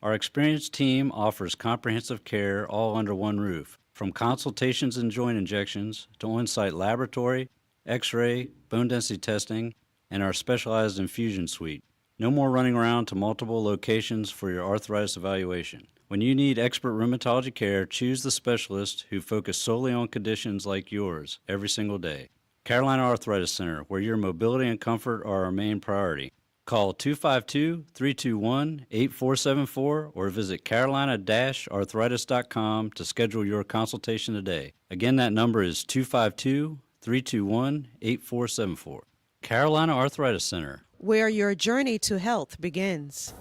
Our experienced team offers comprehensive care all under one roof, from consultations and joint injections to on-site laboratory, x-ray, bone density testing, and our specialized infusion suite. No more running around to multiple locations for your arthritis evaluation. When you need expert rheumatology care, choose the specialist who focus solely on conditions like yours every single day. Carolina Arthritis Center, where your mobility and comfort are our main priority. Call 252-321-8474 or visit carolina-arthritis.com to schedule your consultation today. Again, that number is 252-321-8474. Carolina Arthritis Center. Where your journey to health begins.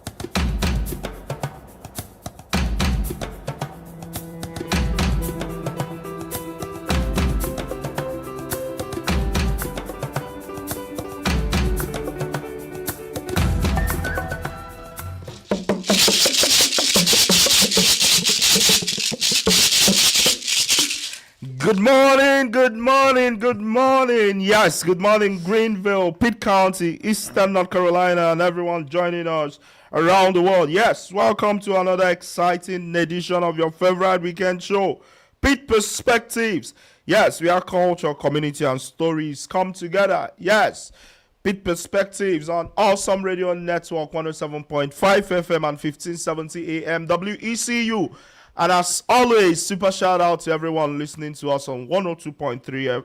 Good morning, good morning, good morning. Yes, good morning, Greenville, Pitt County, Eastern North Carolina, and everyone joining us around the world. Yes, welcome to another exciting edition of your favorite weekend show, Pitt Perspectives. Yes, where culture, community, and stories come together. Yes, Pitt Perspectives on Awesome Radio Network 107.5 FM and 1570 AM WECU. And as always, super shout out to everyone listening to us on 102.3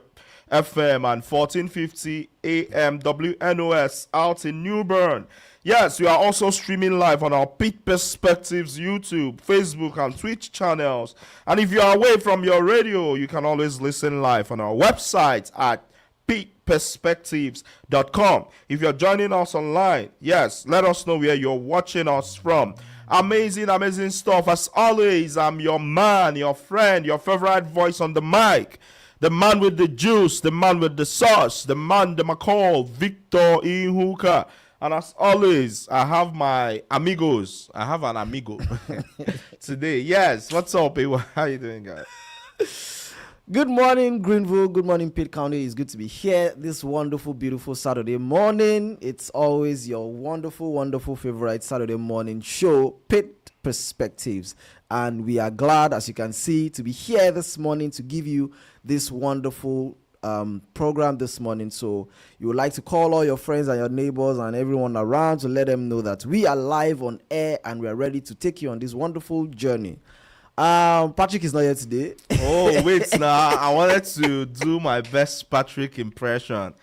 FM and 1450 AM WNOS out in New Bern. Yes, we are also streaming live on our Pitt Perspectives YouTube, Facebook, and Twitch channels. And if you are away from your radio, you can always listen live on our website at pittperspectives.com. If you're joining us online, yes, let us know where you're watching us from. Amazing stuff. As always, I'm your man, your friend, your favorite voice on the mic. The man with the juice, the man with the sauce, the man, the McCall, Victor Ihuka. And as always, I have my amigos. I have an amigo today. Yes, what's up, people? How you doing, guys? Good morning, Greenville. Good morning, Pitt County. It's good to be here this wonderful, beautiful Saturday morning. It's always your wonderful favorite Saturday morning show, Pitt Perspectives. And we are glad, as you can see, to be here this morning to give you this wonderful program this morning. So you would like to call all your friends and your neighbors and everyone around to let them know that we are live on air and we are ready to take you on this wonderful journey. Patrick is not here today. Oh, wait now. I wanted to do my best Patrick impression.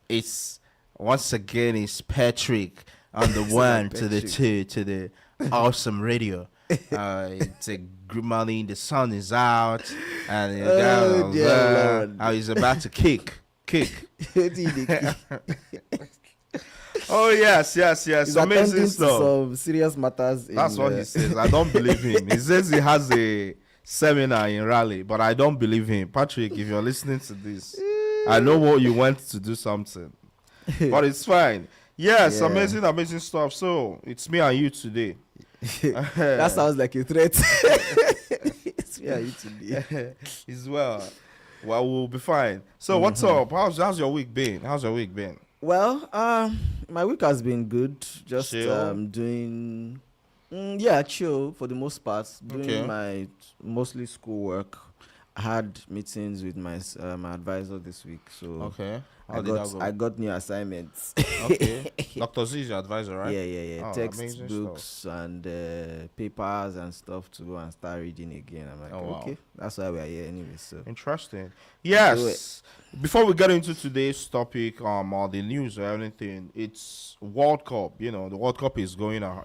It's once again it's Patrick on the one to the two to the awesome radio. It's a good morning, the sun is out and he's about to kick. Oh yes. He's Amazing stuff. some serious matters. That's what he says. I don't believe him. He says he has a seminar in Raleigh, but I don't believe him. Patrick, if you're listening to this, I know what you went to do something, but it's fine. Yes, Yeah. amazing stuff. So it's me and you today. That sounds like a threat. It's me and you today. As well. Well, we'll be fine. So what's up? How's your week been? Well, my week has been good. Just Chill? doing, chill for the most part. Doing my mostly schoolwork. I had meetings with my advisor this week, so Okay. I got new assignments. Okay. Dr. Z is your advisor, right? Yeah. Oh, Textbooks and papers and stuff to go and start reading again. I'm like, wow. okay, that's why we are here anyway. So Interesting. Yes. Before we get into today's topic, or the news or anything, it's World Cup. You know, the World Cup is going on,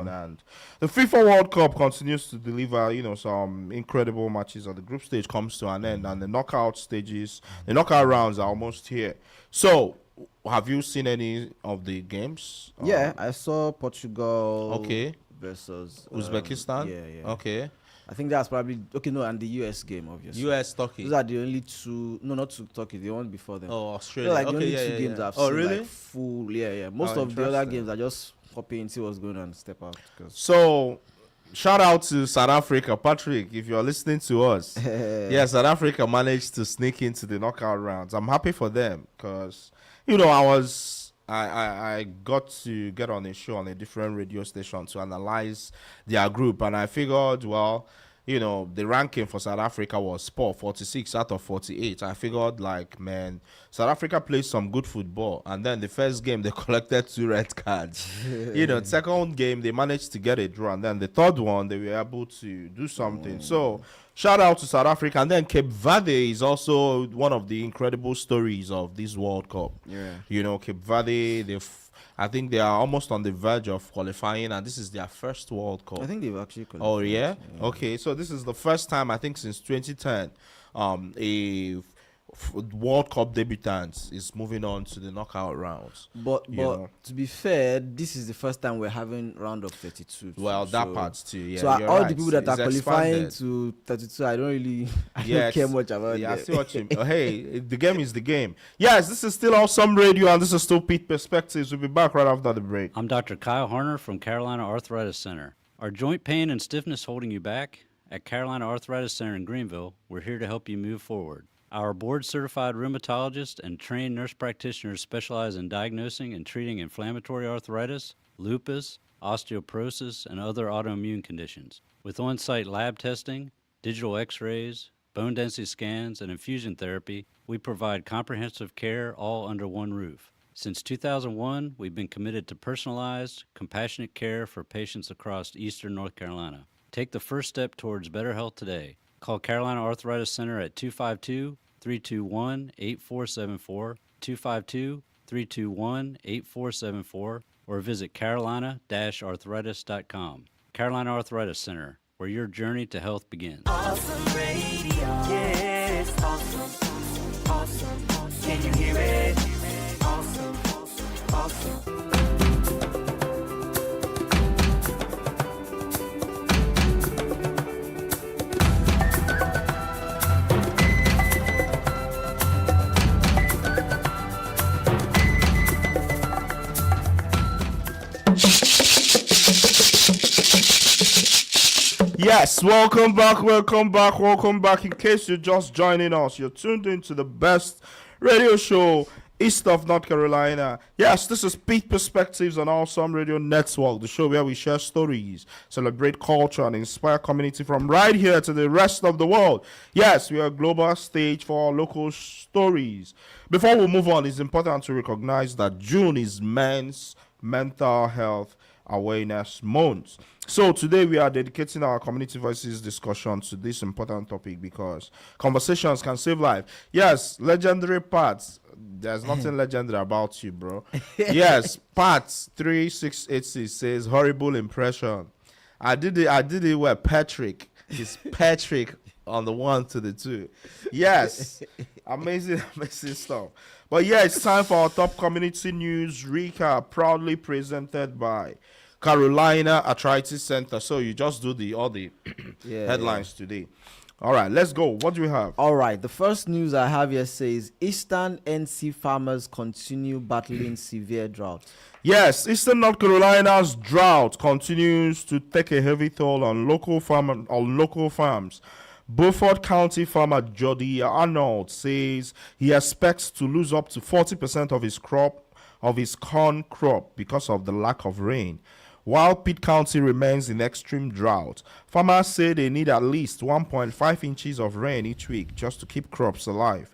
and the FIFA World Cup continues to deliver, some incredible matches. And the group stage comes to an end, and the knockout rounds are almost here. So, have you seen any of the games? yeah, I saw Portugal. Okay. Versus Uzbekistan. Yeah. Okay. I think that's probably okay. No, and the US game, obviously. US Turkey. Those are the only two. No, not to Turkey. The one before them. Oh, Australia. They're like okay, the only yeah, two yeah, games yeah. I've Oh, seen. really? Like, full. Yeah. Most Oh, of the other interesting. games are just copying, see what's going on, and step out. So, shout out to South Africa, Patrick, if you're listening to us. Yeah, South Africa managed to sneak into the knockout rounds. I'm happy for them because, I was I got to get on a show on a different radio station to analyze their group, and I figured, well, the ranking for South Africa was poor, 46 out of 48. I figured, like, man, South Africa played some good football, and then the first game they collected 2 red cards. Second game they managed to get a draw, and then the third one they were able to do something. So shout out to South Africa, and then Cape Verde is also one of the incredible stories of this World Cup. Cape Verde, I think they are almost on the verge of qualifying, and this is their first World Cup. I think they've actually qualified. Oh, yeah? Okay, so this is the first time, I think, since 2010, World Cup debutant is moving on to the knockout rounds. But to be fair, this is the first time we're having round of 32. Well, that part too, yeah. So all the people that are qualifying to 32, I don't care much about I them. see what you mean. Hey, the game is the game. Yes, this is still Awesome Radio, and this is still Pitt Perspectives. We'll be back right after the break. I'm Dr. Kyle Harner from Carolina Arthritis Center. Are joint pain and stiffness holding you back? At Carolina Arthritis Center in Greenville, we're here to help you move forward. Our board-certified rheumatologist and trained nurse practitioners specialize in diagnosing and treating inflammatory arthritis, lupus, osteoporosis, and other autoimmune conditions. With on-site lab testing, digital x-rays, bone density scans, and infusion therapy, we provide comprehensive care all under one roof. Since 2001, we've been committed to personalized, compassionate care for patients across eastern North Carolina. Take the first step towards better health today. Call Carolina Arthritis Center at 252-321-8474, 252-321-8474, or visit carolina-arthritis.com. Carolina Arthritis Center, where your journey to health begins. Awesome radio. Yeah, it's awesome. Awesome. Can you hear it? Awesome. Awesome. Yes, welcome back. In case you're just joining us, you're tuned into the best radio show east of North Carolina. Yes, this is Pitt Perspectives on Awesome Radio Network, the show where we share stories, celebrate culture, and inspire community from right here to the rest of the world. Yes, we are a global stage for our local stories. Before we move on, it's important to recognize that June is Men's Mental Health Awareness Month. So today we are dedicating our community voices discussion to this important topic because conversations can save life. Yes, legendary parts. There's nothing legendary about you, bro. Yes, parts 3686 says horrible impression. I did it with Patrick. It's Patrick on the 1 to the 2. Yes. Amazing stuff. But yeah, it's time for our top community news recap, proudly presented by Carolina Arthritis Center. So you just do all the headlines today. All right, let's go. What do we have? All right, the first news I have here says Eastern NC farmers continue battling severe drought. Yes, Eastern North Carolina's drought continues to take a heavy toll on local farms. Beaufort County farmer Jody Arnold says he expects to lose up to 40% of his corn crop because of the lack of rain. While Pitt County remains in extreme drought, farmers say they need at least 1.5 inches of rain each week just to keep crops alive.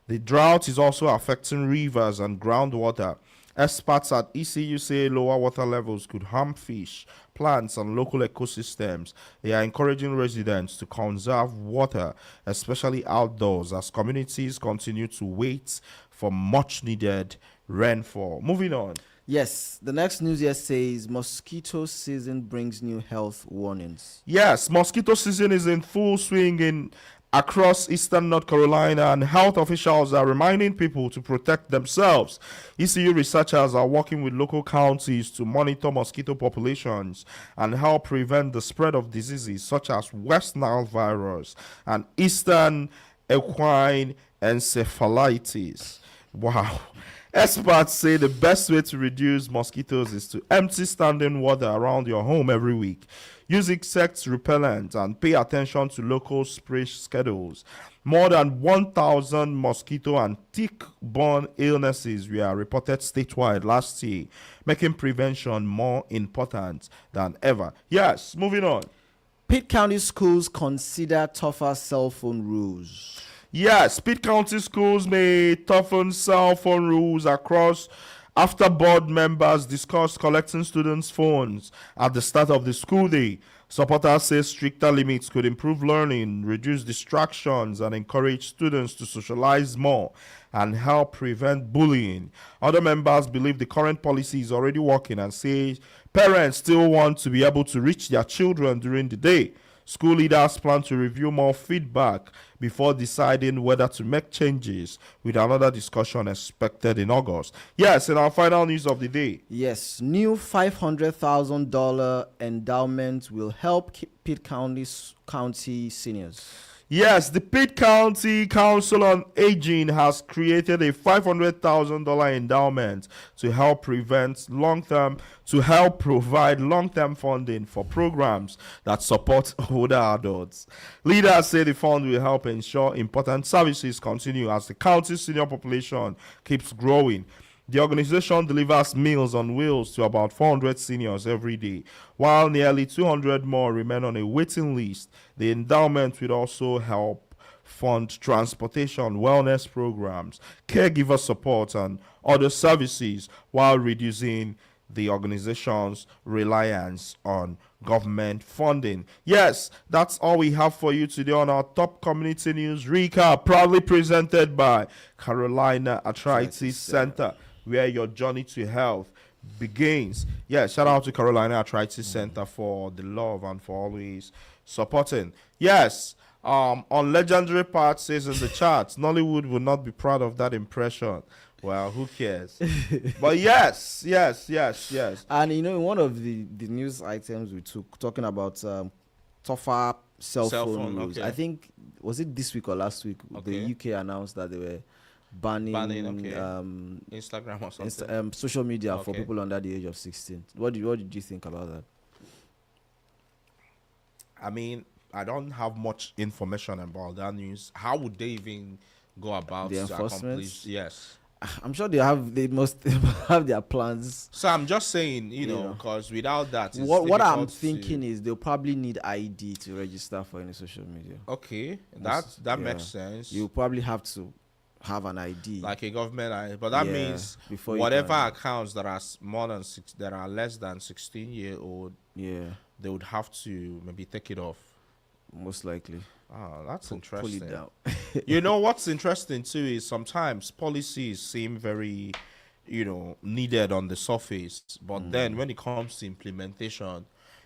The drought is also affecting rivers and groundwater. Experts at ECU say lower water levels could harm fish, plants, and local ecosystems. They are encouraging residents to conserve water, especially outdoors, as communities continue to wait for much-needed rainfall. Moving on. Yes, the next news here says mosquito season brings new health warnings. Yes, mosquito season is in full swing across Eastern North Carolina, and health officials are reminding people to protect themselves. ECU researchers are working with local counties to monitor mosquito populations and help prevent the spread of diseases such as West Nile virus and Eastern equine encephalitis. Wow. Experts say the best way to reduce mosquitoes is to empty standing water around your home every week. Use insect repellent and pay attention to local spray schedules. More than 1,000 mosquito and tick-borne illnesses were reported statewide last year, making prevention more important than ever. Yes, moving on. Pitt County schools consider tougher cell phone rules. Yes, Pitt County schools may toughen cell phone rules across after board members discussed collecting students' phones at the start of the school day. Supporters say stricter limits could improve learning, reduce distractions, and encourage students to socialize more and help prevent bullying. Other members believe the current policy is already working and say parents still want to be able to reach their children during the day. School leaders plan to review more feedback before deciding whether to make changes, with another discussion expected in August. Yes, in our final news of the day. Yes, new $500,000 endowment will help Pitt County seniors. Yes, the Pitt County Council on Aging has created a $500,000 endowment to help provide long-term funding for programs that support older adults. Leaders say the fund will help ensure important services continue as the county's senior population keeps growing. The organization delivers meals on wheels to about 400 seniors every day, while nearly 200 more remain on a waiting list. The endowment will also help fund transportation, wellness programs, caregiver support, and other services while reducing the organization's reliance on government funding. Yes, that's all we have for you today on our top community news recap, proudly presented by Carolina Arthritis Center, where your journey to health begins. Yeah, shout out to Carolina Arthritis Center for the love and for always supporting. Yes, on Legendary Part says in the chat, Nollywood would not be proud of that impression. Well, who cares? But yes. And in one of the news items we took, talking about tougher cell phone rules. okay. I think, was it this week or last week? Okay. The UK announced that they were banning Instagram or something. social media for Okay. people under the age of 16. What did you think about that? I mean, I don't have much information about that news. How would they even go about The to enforcement? accomplish? Yes. I'm sure they must have their plans. So I'm just saying, Yeah. because without that, it's What I'm difficult to- thinking is they'll probably need ID to register for any social media. Okay, that Yeah. makes sense. You probably have to have an ID. Like a government ID, but that Yeah, means before you whatever can- accounts that are more than that are less than 16-year-old, Yeah, they would have to maybe take it off. most likely. Ah, that's Pull interesting. it down. You know what's interesting too is sometimes policies seem very, needed on the surface, but then when it comes to implementation,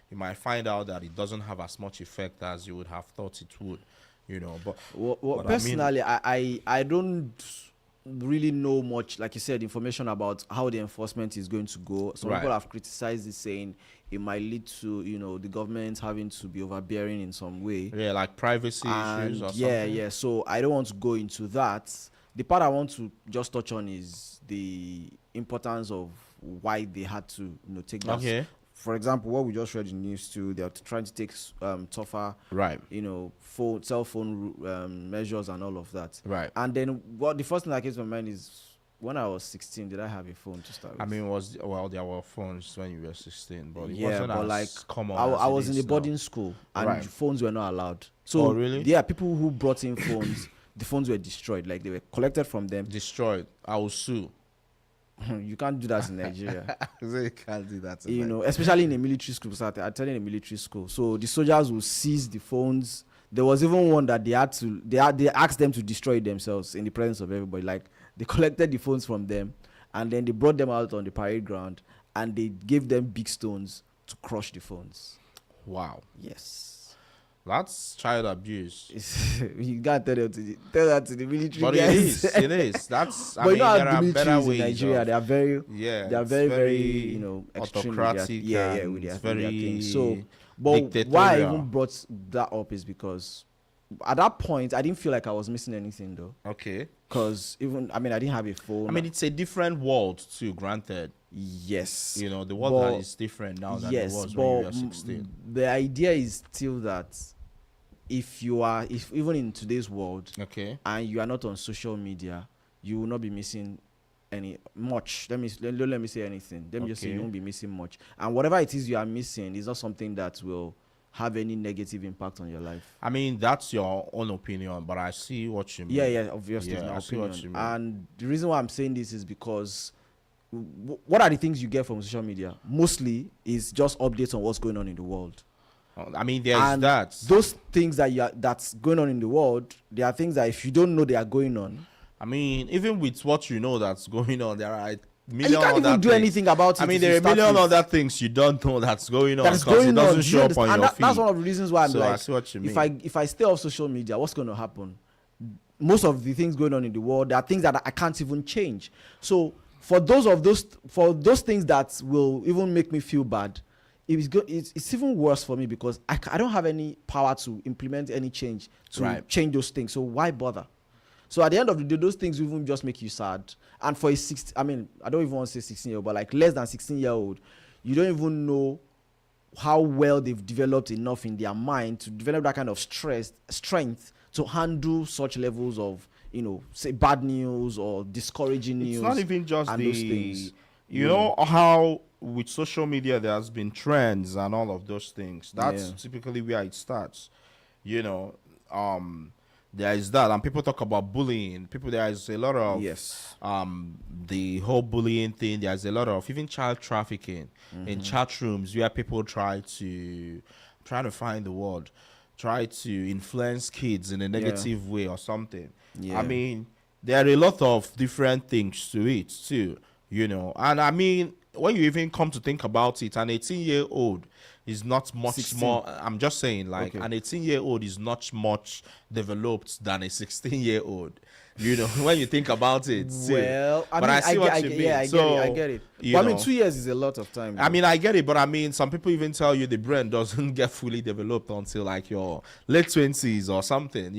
you might find out that it doesn't have as much effect as you would have thought it would. But Well, but I mean- personally, I don't really know much, like you said, information about how the enforcement is going to go. Some Right. people have criticized it, saying it might lead to the government having to be overbearing in some way. yeah, like privacy And issues or yeah, something. yeah. So I don't want to go into that. The part I want to just touch on is the importance of why they had to take that. Okay. For example, what we just read in news too, they're trying to take tougher, Right. cell phone measures and all of that. Right. And then the first thing that came to my mind is, when I was 16, did I have a phone to start with? I mean, there were phones when you were 16, but it yeah, wasn't but as like common. I as it was in is a now. boarding school and Right. phones were not allowed. So Oh, really? yeah, people who brought in phones, the phones were destroyed. Like they were collected from them. Destroyed. I will sue. You can't do that in Nigeria. You can't do that. Especially in a military school. So I attended a military school. So the soldiers will seize the phones. There was even one that they asked them to destroy it themselves in the presence of everybody. Like they collected the phones from them and then they brought them out on the parade ground and they gave them big stones to crush the phones. Wow. Yes. That's child abuse. You can't tell that to the military But guys. it is. That's, But there how are the better militaries in ways. Nigeria, they are very, Yeah. they are it's very, very, extreme with their, autocratic. with and their it's very things. So, but why I dictatorial. even brought that up is because at that point I didn't feel like I was missing anything though. Okay. Because even, I mean, I didn't have a phone. I mean, it's a different world too, granted. yes. You know, the world But- that is different now than yes, it was but when you were 16. the idea is still that if even in today's world, Okay. and you are not on social media, you will not be missing any much. Don't let me say anything. Let me just say Okay. you won't be missing much. And whatever it is you are missing is not something that will have any negative impact on your life. I mean, that's your own opinion, but I see what you mean. Yeah, obviously, Yeah, it's my I see what opinion. you mean. And the reason why I'm saying this is because what are the things you get from social media? Mostly is just updates on what's going on in the world. I mean, there's And that. those things that's going on in the world, there are things that if you don't know they are going on, I mean, even with what you know that's going on, there are a and million you can't other even do things. anything about it. I mean, if there you are a start million with- other things you don't know that's going on that is because going it doesn't on. show up on And your that's feed. one of the reasons why I'm So I like, see what you if I stay off social media, what's going to happen? Most of the things going on in the world, there are things that I can't even change. So for those things that will even make me feel bad, it's even worse for me because I don't have any power to implement any change to Right. change those things. So why bother? So at the end of the day, those things will even just make you sad. And for a 16, I mean, I don't even want to say 16-year-old, but like less than 16-year-old, you don't even know how well they've developed enough in their mind to develop that kind of strength to handle such levels of, say bad news or discouraging news. It's not even just and the, those things. you know how with social media there has been trends and all of those things. That's Yeah. typically where it starts. You know, there is that, and people talk about bullying. There is a lot of Yes. the whole bullying thing. There's a lot of even child trafficking in chat rooms where people try to find the word, try to influence kids in a negative way or something. Yeah. I mean, there are a lot of different things to it too, and I mean, when you even come to think about it, an 18-year-old is not much 16. more. I'm just saying, like, Okay. an 18-year-old is not much developed than a 16-year-old. When you think about it. too. Well, But I see what you mean. Yeah, I get it. you But I mean, know. 2 years is a lot of time. I mean, I get it, but I mean, some people even tell you the brain doesn't get fully developed until like your late 20s or something,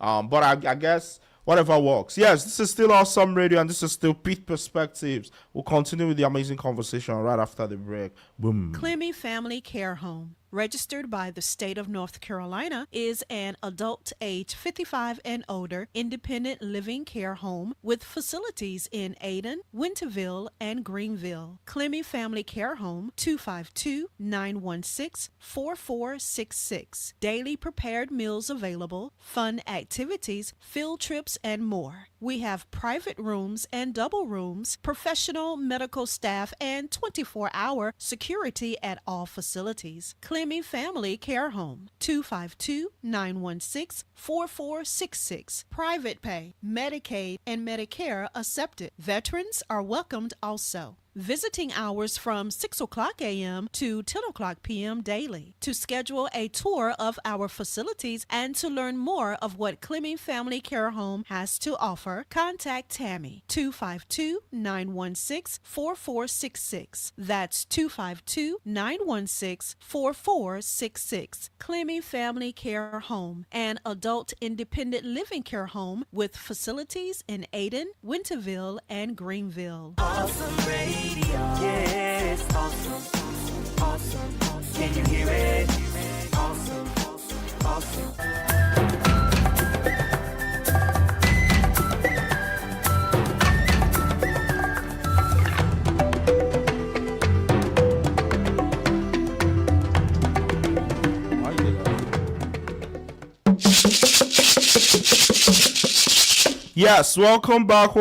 But I guess whatever works. Yes, this is still Awesome Radio, and this is still Pitt Perspectives. We'll continue with the amazing conversation right after the break. Boom. Clemmy Family Care Home, registered by the state of North Carolina, is an adult age 55 and older independent living care home with facilities in Ayden, Winterville, and Greenville. Clemmy Family Care Home, 252-916-4466. Daily prepared meals available, fun activities, field trips, and more. We have private rooms and double rooms, professional medical staff, and 24-hour security at all facilities. Clemmy Family Care Home, 252-916-4466. Private pay, Medicaid, and Medicare accepted. Veterans are welcomed also. Visiting hours from 6 o'clock a.m. to 10 o'clock p.m. daily. To schedule a tour of our facilities and to learn more of what Clemmy Family Care Home has to offer, contact Tammy, 252-916-4466. That's 252-916-4466. Clemmy Family Care Home, an adult independent living care home with facilities in Ayden, Winterville, and Greenville. Awesome radio. Yeah, it's awesome. Awesome. Can you hear it? Awesome. Awesome. Why you did that? Yes, welcome back.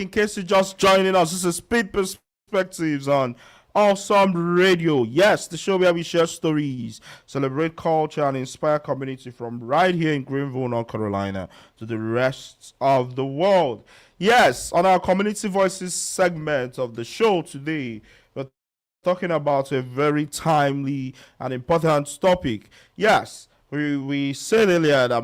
In case you're just joining us, this is Pitt Perspectives on Awesome Radio. Yes, the show where we share stories, celebrate culture, and inspire community from right here in Greenville, North Carolina, to the rest of the world. Yes, on our Community Voices segment of the show today, we're talking about a very timely and important topic. Yes, we said earlier that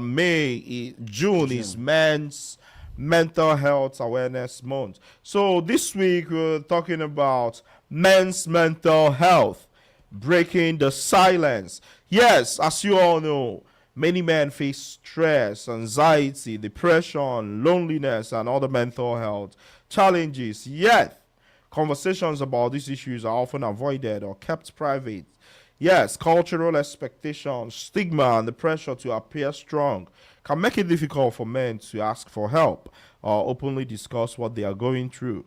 June is Men's Mental Health Awareness Month. So this week we're talking about men's mental health, breaking the silence. Yes, as you all know, Many men face stress, anxiety, depression, loneliness, and other mental health challenges. Yet, conversations about these issues are often avoided or kept private. Yes, cultural expectations, stigma, and the pressure to appear strong can make it difficult for men to ask for help or openly discuss what they are going through.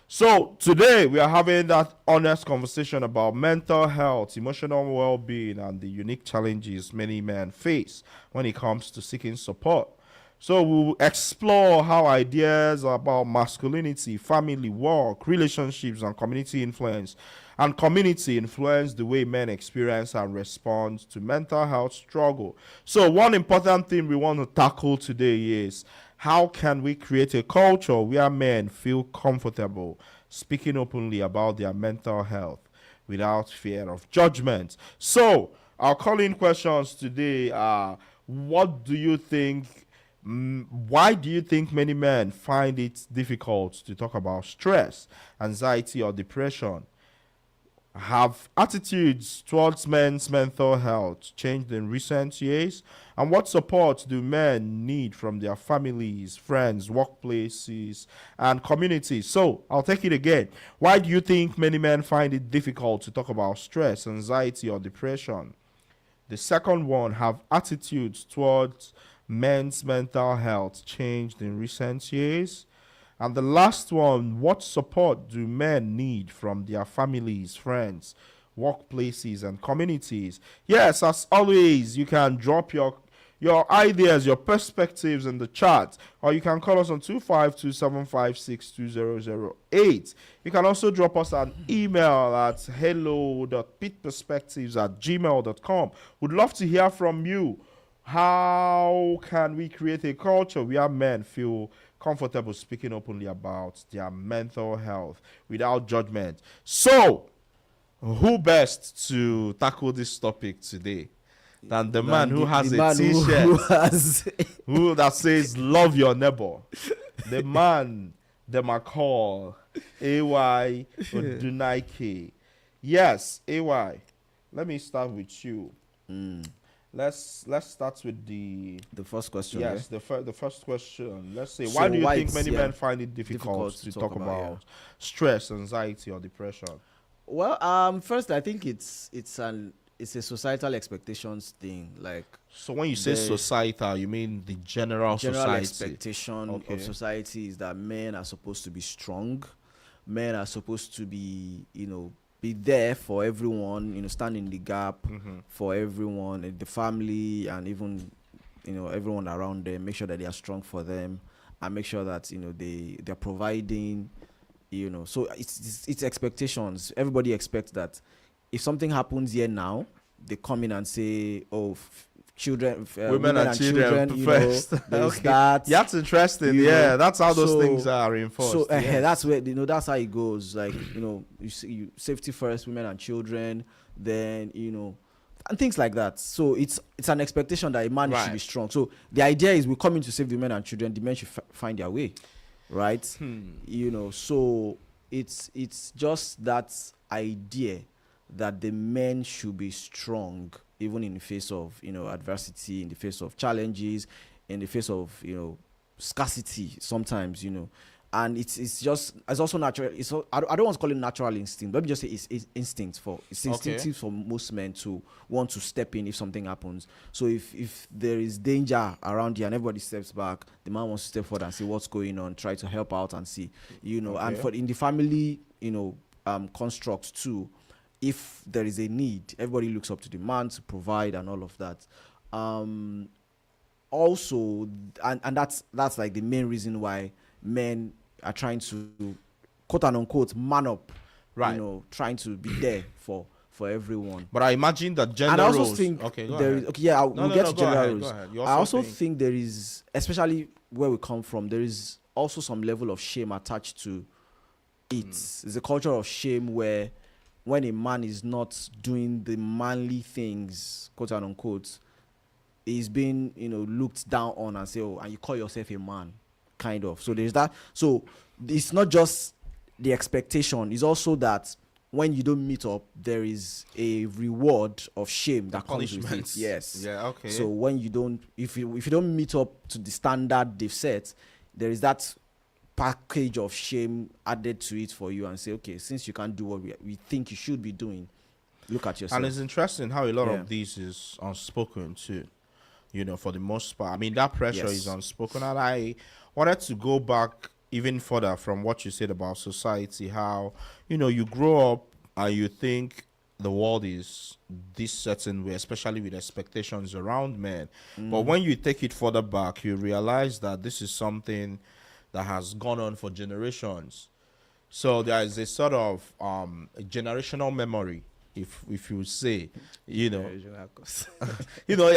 So, today we are having that honest conversation about mental health, emotional well being, and the unique challenges many men face when it comes to seeking support. So, we'll explore how ideas about masculinity, family, work, relationships, and community influence the way men experience and respond to mental health struggle. So, one important thing we want to tackle today is how can we create a culture where men feel comfortable speaking openly about their mental health without fear of judgment? So, our calling questions today are: what do you think? Why do you think many men find it difficult to talk about stress, anxiety, or depression? Have attitudes towards men's mental health changed in recent years? And what support do men need from their families, friends, workplaces, and communities? So, I'll take it again. Why do you think many men find it difficult to talk about stress, anxiety, or depression? The second one: have attitudes towards men's mental health changed in recent years? And the last one: what support do men need from their families, friends, workplaces, and communities? Yes, as always, you can drop your ideas, your perspectives in the chat, or you can call us on 252-756-2008. You can also drop us an email at hello.pitperspectives@gmail.com. Would love to hear from you. How can we create a culture where men feel comfortable speaking openly about their mental health without judgment? So, who best to tackle this topic today than the man who has a t-shirt who that says "Love your neighbor"? The man, the McCall, AY Odunaike. Yes, AY. Let me start with you. Let's start with the first question. yes, the first question. Let's say, So why do you why think it's, many yeah, men find it difficult to talk about stress, anxiety, or depression? Well, first I think it's a societal expectations thing. Like, So when you say the societal, you mean the general society? expectation Okay. of society is that men are supposed to be strong. Men are supposed to be, be there for everyone, stand in the gap for everyone, the family, and even, everyone around them. Make sure that they are strong for them, and make sure that they're providing. So it's expectations. Everybody expects that if something happens here now, they come in and say, "Oh, children, Women and children first." There's Okay. that." That's interesting. Yeah, That's how those things are reinforced. So yes. that's where that's how it goes. Like, you safety first, women and children, then and things like that. So it's an expectation that a man should be strong. So the idea is we come in to save the women and children. The men should find their way, right? So it's just that idea that the men should be strong even in the face of adversity, in the face of challenges, in the face of scarcity sometimes, and it's also natural. I don't want to call it natural instinct. Let me just say it's instinctive for most men to want to step in if something happens. So if there is danger around you and everybody steps back, the man wants to step forward and see what's going on, try to help out and see, and for in the family, construct too, if there is a need, everybody looks up to the man to provide and all of that. Also, and that's like the main reason why men are trying to, quote and unquote, man up, Right. trying to be there for everyone. But I imagine that gender And I also roles. think Okay, go there ahead. is, we'll get to go gender ahead, roles. go ahead. You I also think think there is, especially where we come from, there is also some level of shame attached to it. It's a culture of shame where when a man is not doing the manly things, quote and unquote, he's being looked down on and say, "Oh, and you call yourself a man," kind of. So there's that. So it's not just the expectation, it's also that when you don't meet up, there is a reward of shame that comes with it. Punishments. Yes. Yeah, okay. So when you don't, if you don't meet up to the standard they've set, there is that package of shame added to it for you, and say, okay, since you can't do what we think you should be doing, look at yourself. And it's interesting how a lot Yeah. of this is unspoken too. For the most part. I mean, that pressure Yes. is unspoken. And I wanted to go back even further from what you said about society, how, you grow up and you think the world is this certain way, especially with expectations around men. But when you take it further back, you realize that this is something that has gone on for generations. So there is a sort of a generational memory, if you say, I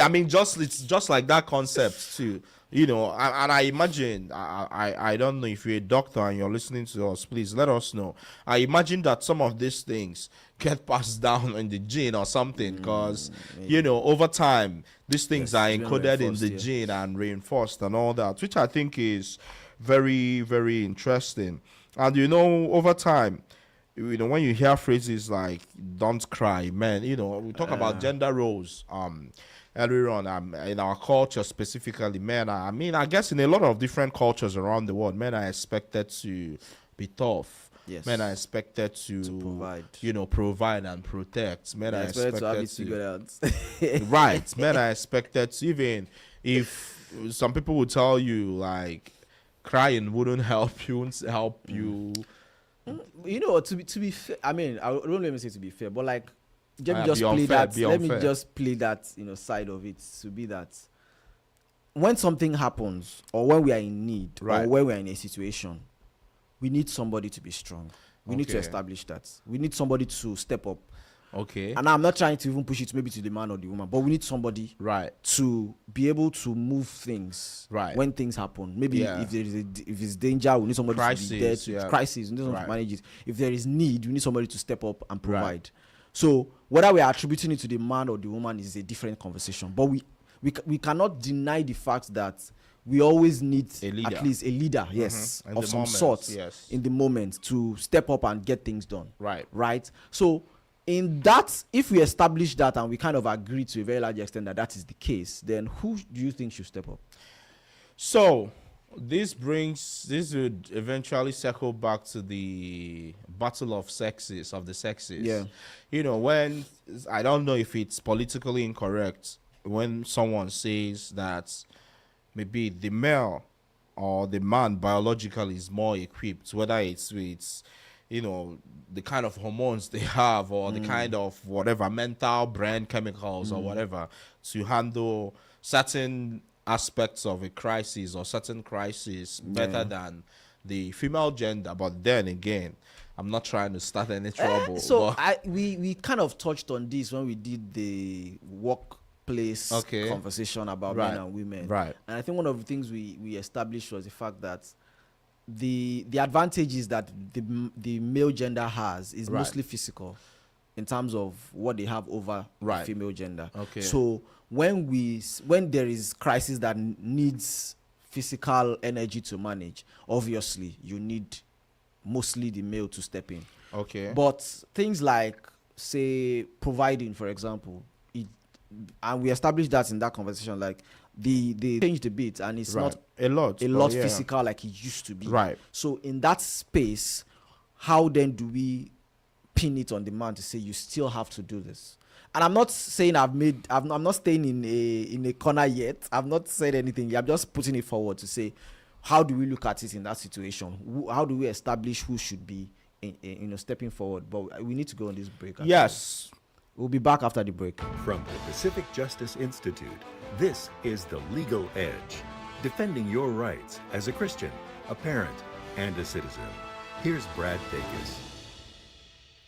mean, it's just like that concept too, and I imagine, I don't know if you're a doctor and you're listening to us, please let us know. I imagine that some of these things get passed down in the gene or something, because over time these things are it's been encoded in reinforced, the yeah. gene and reinforced and all that, which I think is very, very interesting. And over time, when you hear phrases like "don't cry," man, we talk about gender roles earlier on, in our culture specifically, men I mean, I guess in a lot of different cultures around the world, men are expected to be tough. Yes. Men are expected to provide. provide and protect. Men are Expected to have it expected figured out. right. Men are expected to, even if some people would tell you like crying wouldn't help you, To be fair, I mean, I don't let me say to be fair, but like, let me Be just play unfair, that. be Let me unfair. just play that, side of it, to be that when something happens, or when we are in need, Right. or when we are in a situation, we need somebody to be strong. We need to Okay. establish that. We need somebody to step up. Okay. And I'm not trying to even push it maybe to the man or the woman, but we need somebody Right. to be able to move things Right. when things happen. Maybe Yeah. if it's danger, we need somebody to be there. Crisis, yeah. Crisis, we need somebody Right. to manage it. If there is need, we need somebody to step up and provide. So whether we are attributing it to the man or the woman is a different conversation. But we cannot deny the fact that we always need A leader. at least a leader, yes, In of the some moment, sort, yes. in the moment, to step up and get things done. Right. Right. So in that, if we establish that and we kind of agree to a very large extent that is the case, then who do you think should step up? So this would eventually circle back to the battle of the sexes. Yeah. When, I don't know if it's politically incorrect when someone says that maybe the male or the man biologically is more equipped, whether it's the kind of hormones they have, or the kind of whatever mental brain chemicals or whatever, to handle certain aspects of a crisis or certain crisis better than the female gender. But then again, I'm not trying to start any trouble. So but we kind of touched on this when we did the workplace Okay. conversation about Right. men and women. Right. And I think one of the things we established was the fact that the advantages that the male gender has is Right. mostly physical in terms of what they have over Right. the female gender. Okay. So when there is crisis that needs physical energy to manage, obviously you need mostly the male to step in. Okay. But things like, say, providing, for example, and we established that in that conversation, like they changed a bit, and it's Right. not a lot yeah. physical like it used to be. Right. So in that space, how then do we pin it on the man to say you still have to do this? And I'm not saying I'm not staying in a corner yet. I've not said anything. I'm just putting it forward to say, how do we look at it in that situation? How do we establish who should be stepping forward? But we need to go on this break. actually. Yes. We'll be back after the break. From the Pacific Justice Institute, this is The Legal Edge, defending your rights as a Christian, a parent, and a citizen. Here's Brad Dacus.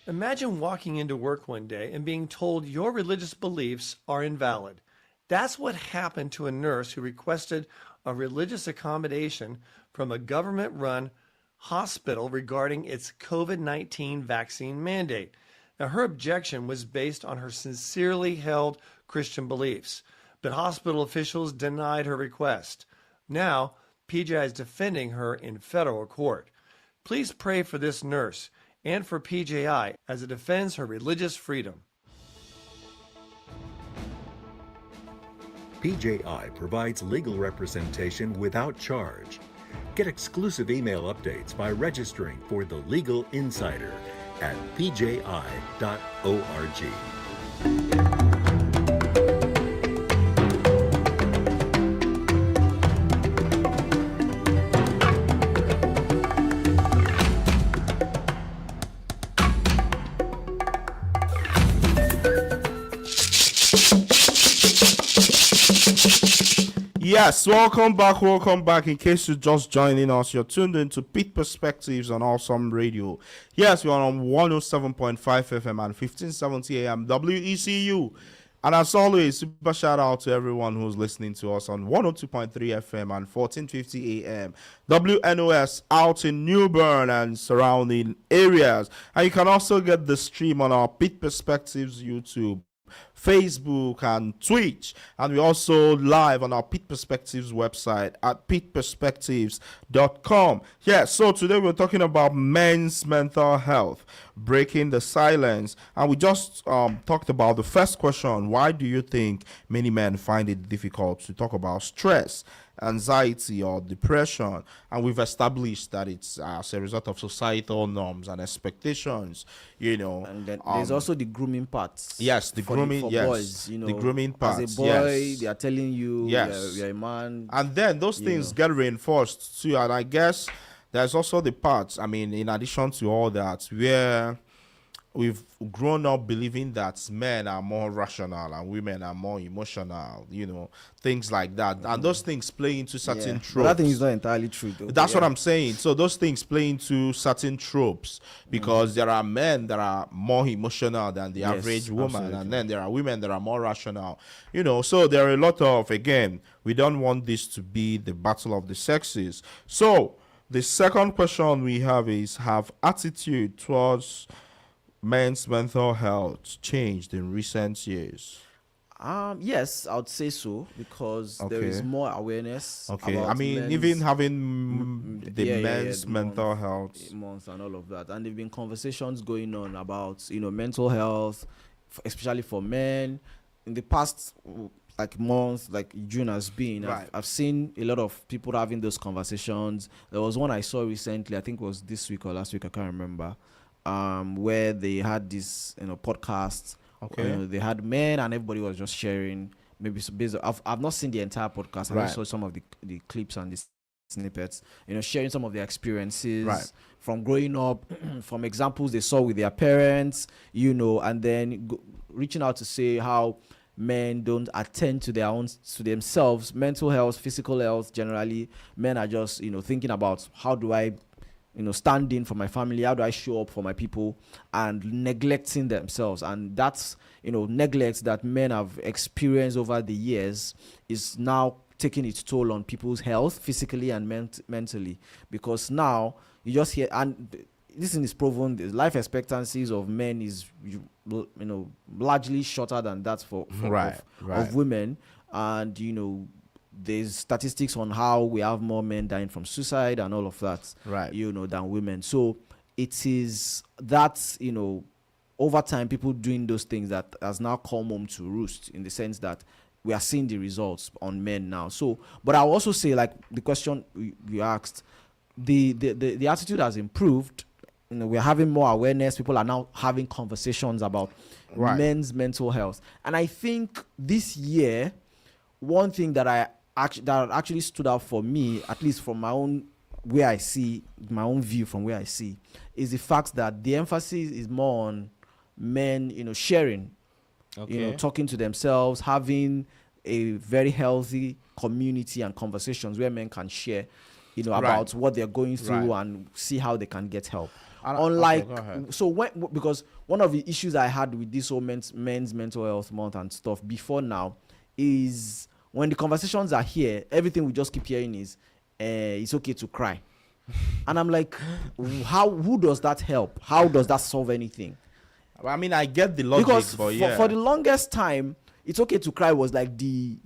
Imagine walking into work one day and being told your religious beliefs are invalid. That's what happened to a nurse who requested a religious accommodation from a government-run hospital regarding its COVID-19 vaccine mandate. Now, her objection was based on her sincerely held Christian beliefs, but hospital officials denied her request. Now, PGI is defending her in federal court. Please pray for this nurse and for PJI as it defends her religious freedom. PJI provides legal representation without charge. Get exclusive email updates by registering for the Legal Insider at pji.org. Yes, welcome back, welcome back. In case you're just joining us, you're tuned into Pitt Perspectives on Awesome Radio. Yes, we're on 107.5 FM and 1570 AM WECU. And as always, super shout out to everyone who's listening to us on 102.3 FM and 1450 AM WNOS out in New Bern and surrounding areas. And you can also get the stream on our Pitt Perspectives YouTube, Facebook and Twitch, and we're also live on our Pitt Perspectives website at pittperspectives.com. Yeah, so today we're talking about men's mental health, breaking the silence, and we just talked about the first question: why do you think many men find it difficult to talk about stress, anxiety, or depression? And we've established that it's as a result of societal norms and expectations, And then there's also the grooming parts. Yes, the grooming, for yes, boys, the grooming parts. As a boy, yes. they are telling you, Yes. you're a man. And then those things get reinforced too. And I guess there's also the parts, in addition to all that, where we've grown up believing that men are more rational and women are more emotional, things like that. And those things play into certain But tropes. that thing is not entirely true, though. That's what I'm saying. So those things play into certain tropes because there are men that are more emotional than the average woman, absolutely. and then there are women that are more rational. So there are a lot of, again, we don't want this to be the battle of the sexes. So the second question we have is: have attitude towards men's mental health changed in recent years? Yes, I would say so, because there is Okay. more awareness. Okay, about even men's having the men's the mental health. months and all of that, and there've been conversations going on about mental health, especially for men. In the past month, like June has been, Right. I've seen a lot of people having those conversations. There was one I saw recently, I think it was this week or last week, I can't remember, where they had this podcast. Okay. They had men and everybody was just sharing. Maybe based I've not seen the entire podcast. I Right. just saw some of the clips and the snippets. Sharing some of their experiences Right. from growing up, from examples they saw with their parents. And then reaching out to say how men don't attend to themselves, mental health, physical health. Generally, men are just thinking about how do I stand in for my family, how do I show up for my people, and neglecting themselves. And that's neglect that men have experienced over the years is now taking its toll on people's health, physically and mentally, because now you just hear, and this thing is proven, the life expectancies of men is largely shorter than that for Right. of women. And there's statistics on how we have more men dying from suicide and all of that, Right. than women. So it is that, over time, people doing those things that has now come home to roost, in the sense that we are seeing the results on men now. So, but I'll also say, like the question you asked, the attitude has improved. We're having more awareness. People are now having conversations about Right. men's mental health. And I think this year, one thing that actually stood out for me, at least from my own where I see, my own view from where I see, is the fact that the emphasis is more on men, sharing, Okay. talking to themselves, having a very healthy community and conversations where men can share, about what they're going through Right. and see how they can get help. And- Unlike, okay, go ahead. so because one of the issues I had with this whole men's mental health month and stuff before now is when the conversations are here, everything we just keep hearing is, it's okay to cry. And I'm like, who does that help? How does that solve anything? I get the logic, Because but yeah. for the longest time, it's okay to cry was like the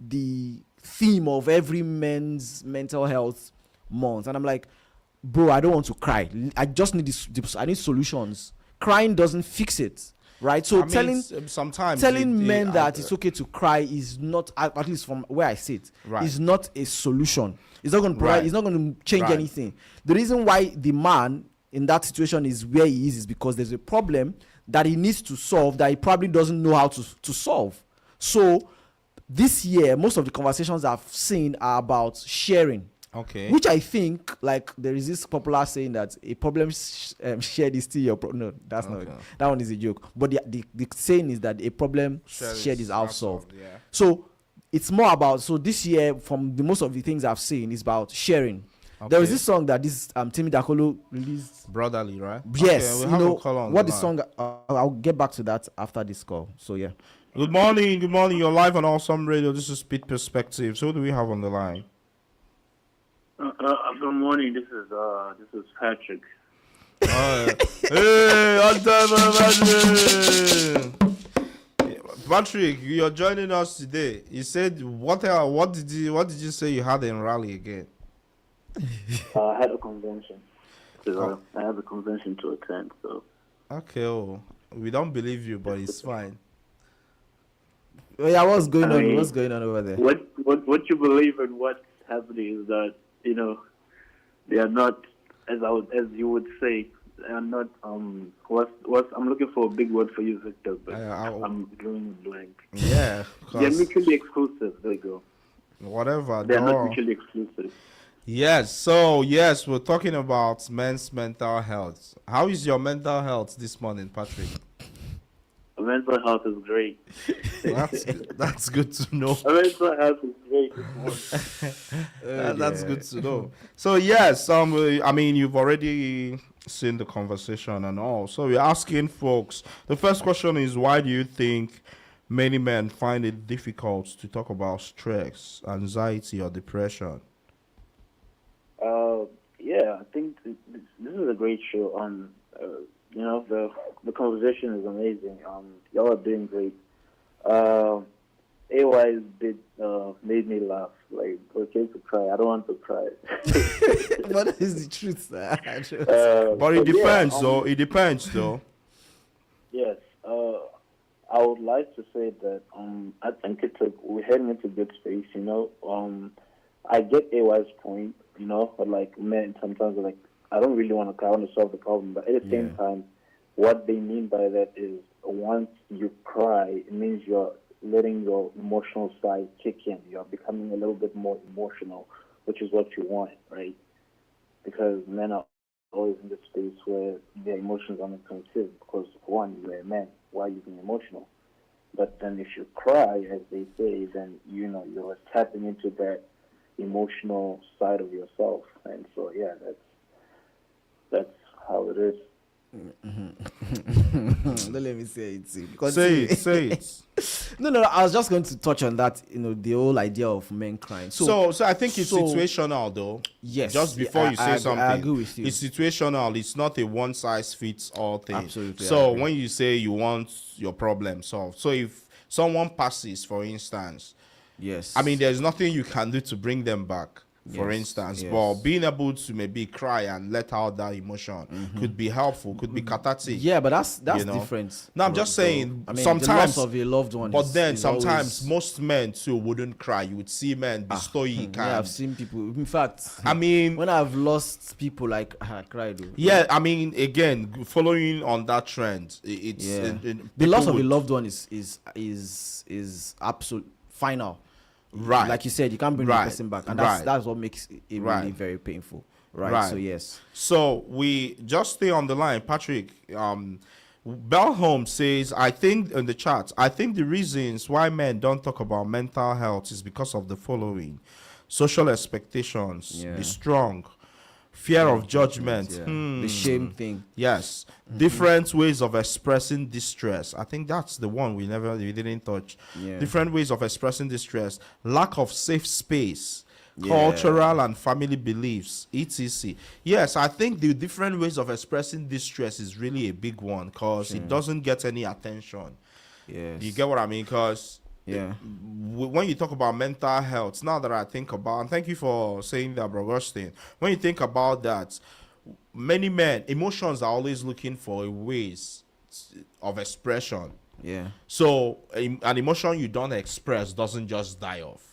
theme of every men's mental health month. And I'm like, bro, I don't want to cry. I just need this. I need solutions. Crying doesn't fix it, right? So I mean, sometimes telling men that it's okay to cry is not, at least from where I sit, Right. is not a solution. It's not going to provide. Right. It's not going to change Right. anything. The reason why the man in that situation is where he is because there's a problem that he needs to solve that he probably doesn't know how to solve. So this year, most of the conversations I've seen are about sharing. Okay. Which I think, like, there is this popular saying that a problem shared is still your problem. No, that's not it. That one is a joke. But the saying is that a problem shared is half solved. Yeah. So it's more about, so this year, from the most of the things I've seen, is about sharing. There was Okay. this song that this Timmy Dakolo released. Brotherly, right? Yes, Okay, you we'll have know a call on what the line. song. I'll get back to that after this call. So yeah. Good morning. Good morning. You're live on Awesome Radio. This is Pitt Perspective. So who do we have on the line? Good morning. This is Patrick. Hey, Patrick, you're joining us today. You said what did you say you had in Raleigh again? I had a convention. I have a convention to attend. So Okay, we don't believe you, but it's fine. Oh, yeah, what's going I on? mean, What's going on over there? what you believe and what's happening is that they are not as you would say, they are not what's I'm looking for a big word for you, Victor, but I'm drawing a blank. Yeah, They're mutually exclusive. There you go. whatever. They're not mutually exclusive. Yes, so yes, we're talking about men's mental health. How is your mental health this morning, Patrick? Mental health is great. That's good to know. Mental health is great this morning. That's good to know. So yes, I mean, you've already seen the conversation and all. So we're asking folks. The first question is, why do you think many men find it difficult to talk about stress, anxiety, or depression? Yeah, I think this is a great show. The conversation is amazing. Y'all are doing great. AY's bit made me laugh. Like, okay to cry. I don't want to cry. What is the truth? But it depends, yeah, though. It depends, though. Yes. I would like to say that I think we're heading into good space. I get AY's point. But like men sometimes are like, I don't really want to cry. I want to solve the problem. But at the same time, what they mean by that is once you cry, it means you're letting your emotional side kick in. You're becoming a little bit more emotional, which is what you want, right? Because men are always in this space where their emotions are not considered because, one, you're a man. Why are you being emotional? But then if you cry, as they say, then, you're tapping into that emotional side of yourself. And so, yeah, that's how it is. Don't let me say it. Say it. No. I was just going to touch on that. The whole idea of men crying. So I think it's situational, though. Yes. Just before you say something, I agree with you. It's situational. It's not a one size fits all thing. Absolutely. So when you say you want your problem solved, so if someone passes, for instance, yes, I mean, there's nothing you can do to bring them back. For instance, but being able to maybe cry and let out that emotion could be helpful, could be cathartic. Yeah, but that's different. No, I'm just saying, I mean, sometimes the loss of a loved one. But then is sometimes always, most men too wouldn't cry. You would see men be stoic. yeah, I've seen people. In fact, I mean, when I've lost people, like I cried. yeah, I mean, again, following on that trend, it's the loss of a loved one is absolute final. Right. Like you said, you can't bring the person back. And that's what makes it really very painful. Right. So, yes. So, we just stay on the line. Patrick, Bellholm says, I think in the chat, I think the reasons why men don't talk about mental health is because of the following: social expectations, be strong, fear of judgment, the shame thing. Yes. Different ways of expressing distress. I think that's the one we didn't touch. Different ways of expressing distress, lack of safe space, cultural and family beliefs, etc. Yes, I think the different ways of expressing distress is really a big one because it doesn't get any attention. Yes. You get what I mean? Because Yeah. When you talk about mental health, now that I think about, and thank you for saying that, Bro Augustine, when you think about that, many men, emotions are always looking for ways of expression. Yeah. So an emotion you don't express doesn't just die off.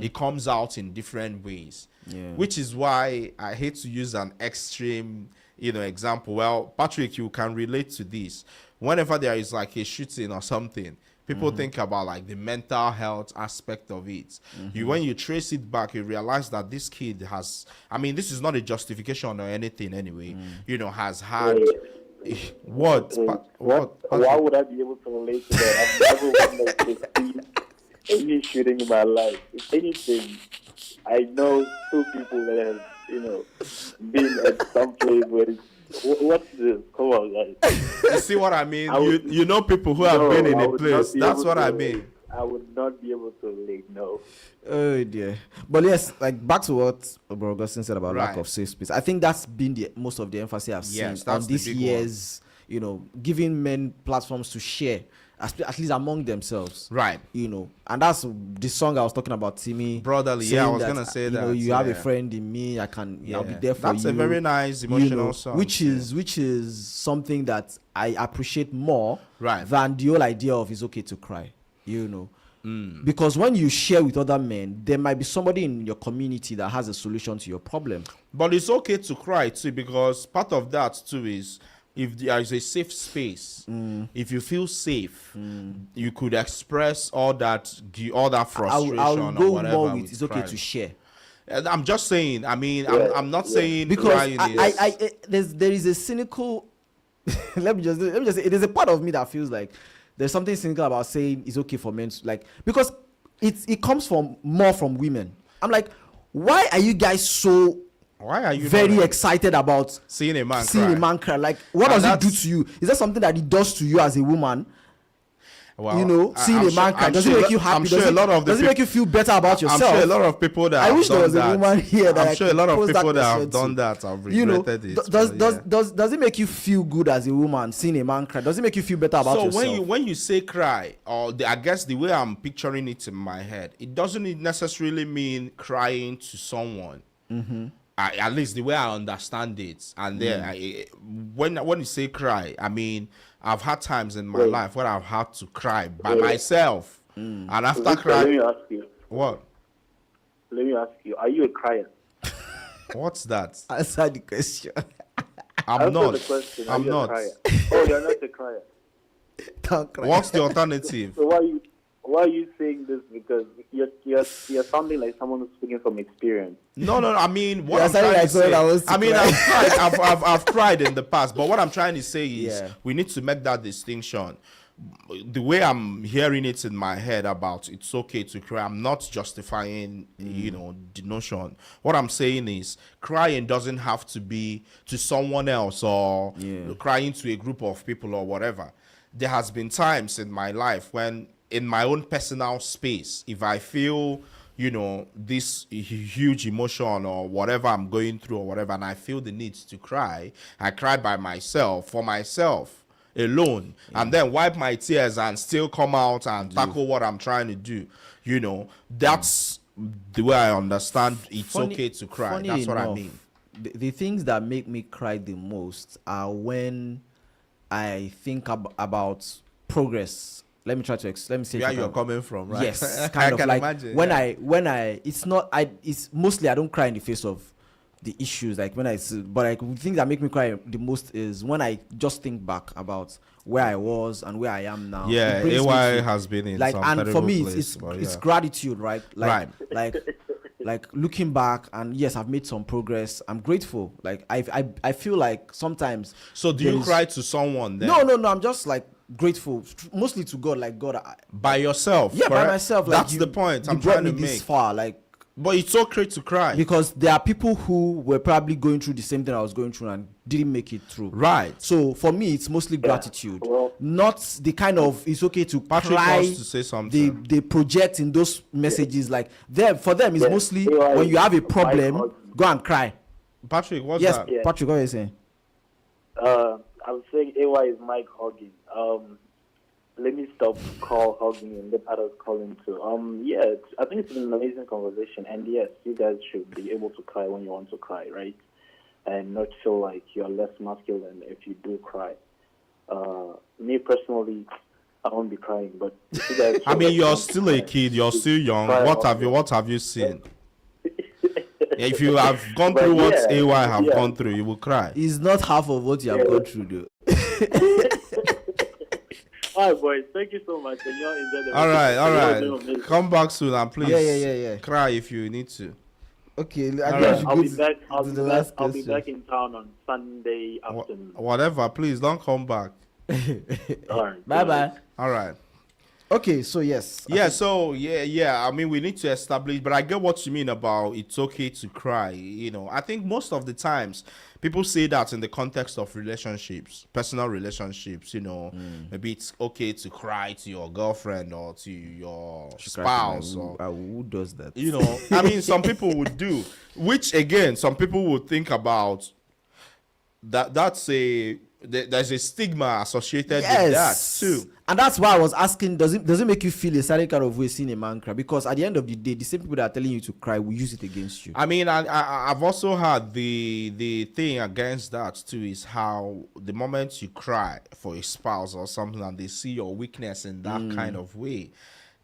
It comes out in different ways. Yeah. Which is why I hate to use an extreme, example. Well, Patrick, you can relate to this. Whenever there is like a shooting or something, people think about like the mental health aspect of it. When you trace it back, you realize that this kid has, I mean, this is not a justification or anything anyway, has had what? Why would I be able to relate to that? I've never witnessed any shooting in my life. If anything, I know two people that have, been at some place where what's this? Come on, guys. You see what I mean? You know people who have been in a place. That's what I mean. I would not be able to relate, no. Oh dear. But yes, like back to what Bro Augustine said about lack Right. of safe space. I think that's been the most of the emphasis I've Yes, seen that's on the this big year's, giving men platforms to share, at least among themselves. Right. And that's the song I was talking about, Timmy. Brotherly, saying I was that, gonna say that. You have a yeah. friend in me. I'll be there for That's you. a very nice emotional song. Which is something that I appreciate more Right. than the whole idea of it's okay to cry. Because when you share with other men, there might be somebody in your community that has a solution to your problem. But it's okay to cry too, because part of that too is if there is a safe space, if you feel safe, you could express all that frustration I'll or go whatever. more with with it's okay crying. to share. And I'm just saying. I mean, I'm not saying Because crying there is a cynical let me just say there's a part of me that feels like there's something cynical about saying it's okay for men to, because it comes more from women. I'm like, why are you guys so Why are you very not excited about seeing a man seeing cry? a man cry? Like, what And does it do that's- to you? Is that something that it does to you as a woman? Well, Seeing a man cry, does it make you happy? I'm sure a lot of the does it make you feel better about yourself? I'm sure a lot of people that I have wish there done was a that. woman here that I'm I sure a could lot of pose that people that have question done to. that have regretted it. Does it make you feel good as a woman seeing a man cry? Does it make you feel better about So yourself? when you say cry, or I guess the way I'm picturing it in my head, it doesn't necessarily mean crying to someone. At least the way I understand it. And then when you say cry, I mean I've had times in my life where I've had to cry by myself, and after Victor, let crying, me ask you. what? Let me ask you. Are you a crier? What's that? Answer the question. I'm Answer not. the question. Are I'm you a not. crier? Oh, you're not a crier. Don't cry. What's the alternative? So why are you saying this? Because you're sounding like someone who's speaking from experience. No. I mean, what Yeah, I'm sounding trying like to someone say. that wants to I mean, cry. I've cried in the past, but what I'm trying to say is Yeah. we need to make that distinction. The way I'm hearing it in my head about it's okay to cry, I'm not justifying, the notion. What I'm saying is crying doesn't have to be to someone else or crying to a group of people or whatever. There has been times in my life when in my own personal space, if I feel this huge emotion or whatever I'm going through or whatever, and I feel the need to cry, I cry by myself, for myself, alone, and then wipe my tears and still come out and tackle what I'm trying to do. That's the way I understand it's okay to cry. Funny That's what I enough, mean. The things that make me cry the most are when I think about progress. Let me see Where if you're I can- coming from, right? Yes, kind of can like imagine, when yeah. it's mostly I don't cry in the face of the issues, like when the thing that make me cry the most is when I just think back about where I was and where I am now. Yeah, It brings me AY to- has been in like, some and for terrible me place, it's but it's yeah. gratitude, right? Right. Like looking back, and yes, I've made some progress. I'm grateful. Like I feel like sometimes. So do you there's- cry to someone then? No. I'm just like grateful, mostly to God. Like God, By yourself? yeah, by correct? myself. Like That's the point you I'm brought trying to me this make. far, like. But it's okay to cry. Because there are people who were probably going through the same thing I was going through and didn't make it through. Right. So for me, it's mostly gratitude, Well- not the kind of it's okay to Patrick cry. wants to say something. They project in those messages like for them it's Yeah. mostly Yeah, when you have a Mike problem, Hodgson. go and cry. Patrick, what's Yes, that? Yeah. Patrick, what are you saying? I was saying AY is Mike Hogging. let me stop hugging and let others call in too. Yeah, I think it's an amazing conversation, and yes, you guys should be able to cry when you want to cry, right? And not feel like you're less masculine if you do cry. Me personally, I won't be crying, but if you guys I mean, feel like you you're want to still a cry, kid. You're still young. cry What about have you it. seen? If you have gone But through what yeah, AY have yeah. gone through, you will cry. It's not half of what you have Yeah. gone through, though. All right, boys. Thank you so much. And y'all enjoy the All right, all Y'all doing right. amazing. Come back soon and please Yeah. cry if you need to. Okay, I All guess right. you I'll go be to- back. to the last I'll be question. back in town on Sunday afternoon. Whatever, please don't come back. All right. Bye bye. All right. Okay, so yes. I Yeah, think- so yeah. I mean, we need to establish, but I get what you mean about it's okay to cry. You know, I think most of the times people say that in the context of relationships, personal relationships. You know, maybe it's okay to cry to your girlfriend or to your spouse, or who does that? you know. I mean, some people would do, which again, some people would think about that. There's a stigma associated with that too. And that's why I was asking, does it make you feel a certain kind of way seeing a man cry? Because at the end of the day, the same people that are telling you to cry will use it against you. I mean, I've also had the thing against that too is how the moment you cry for a spouse or something and they see your weakness in that kind of way,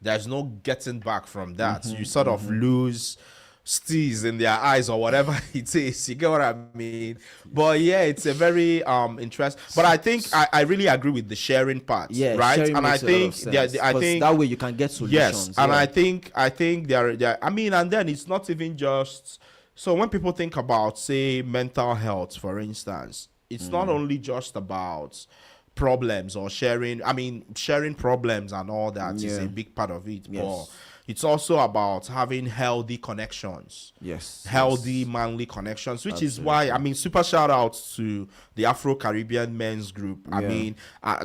there's no getting back from that. You sort of lose steez in their eyes or whatever it is. You get what I mean? But yeah, it's a very interesting. But I think I really agree with the sharing part. Yeah, right. sharing And I makes a lot think of sense, I 'cause think that way you can get solutions. yes, and yeah. I think there. I mean, and then it's not even just. So when people think about, say, mental health, for instance, it's not only just about problems or sharing. I mean, sharing problems and all that is Yeah. a big part of it. Yes. But it's also about having healthy connections. Yes. Healthy manly connections, which is why I mean, super shout out to the Afro-Caribbean men's group. I Yeah. mean,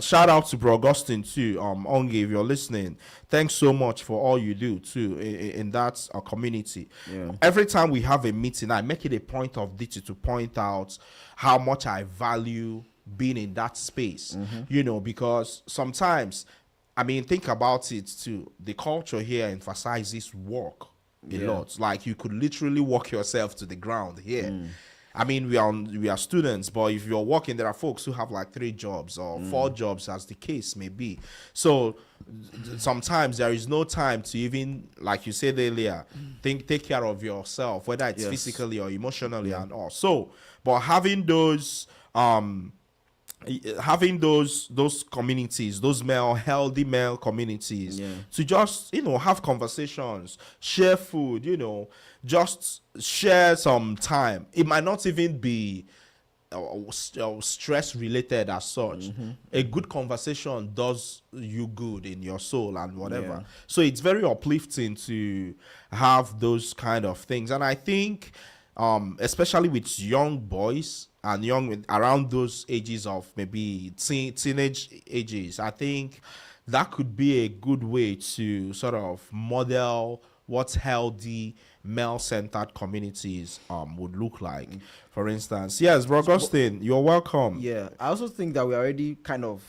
shout out to Bro Augustine too. Onge, if you're listening, thanks so much for all you do too in that community. Yeah. Every time we have a meeting, I make it a point of duty to point out how much I value being in that space. You know, because sometimes, I mean, think about it too. The culture here emphasizes work a lot. Like you could literally walk yourself to the ground here. I mean, we are students, but if you're working, there are folks who have like 3 jobs or 4 jobs, as the case may be. So sometimes there is no time to even, like you said earlier, take care of yourself, whether it's Yes. physically or emotionally and all. So, but having those communities, those healthy male communities, to just, you know, have conversations, share food, you know, just share some time. It might not even be stress related as such. A good conversation does you good in your soul and whatever. Yeah. So it's very uplifting to have those kind of things. And I think especially with young boys and around those ages of maybe teenage ages, I think that could be a good way to sort of model what healthy male-centered communities would look like. For instance, yes, Bro Augustine, you're welcome. Yeah, I also think that we're already kind of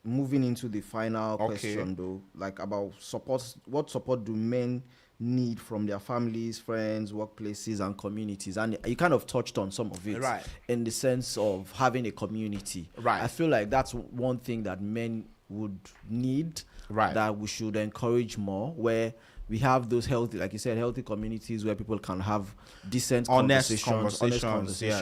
moving into the final Okay. question, though, like about support. What support do men need from their families, friends, workplaces, and communities? And you kind of touched on some of it, Right. in the sense of having a community. Right. I feel like that's one thing that men would need, Right. that we should encourage more, where we have those healthy, like you said, healthy communities where people can have decent Honest conversations, conversations, yes.